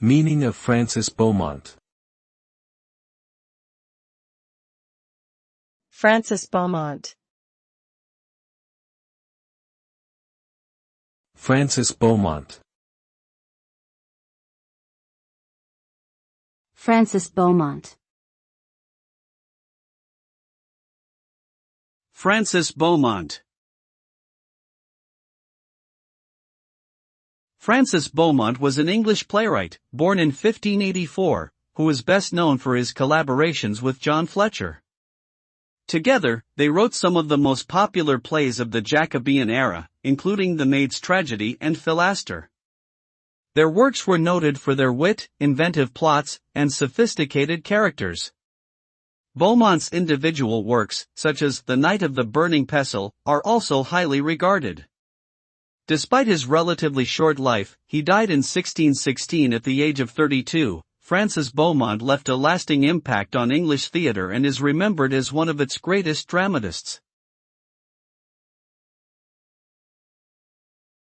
Meaning of Francis Beaumont. Francis Beaumont. Francis Beaumont. Francis Beaumont. Francis Beaumont. Francis Beaumont was an English playwright, born in 1584, who was best known for his collaborations with John Fletcher. Together, they wrote some of the most popular plays of the Jacobean era, including The Maid's Tragedy and Philaster. Their works were noted for their wit, inventive plots, and sophisticated characters. Beaumont's individual works, such as The Knight of the Burning Pestle, are also highly regarded. Despite his relatively short life, he died in 1616 at the age of 32. Francis Beaumont left a lasting impact on English theatre and is remembered as one of its greatest dramatists.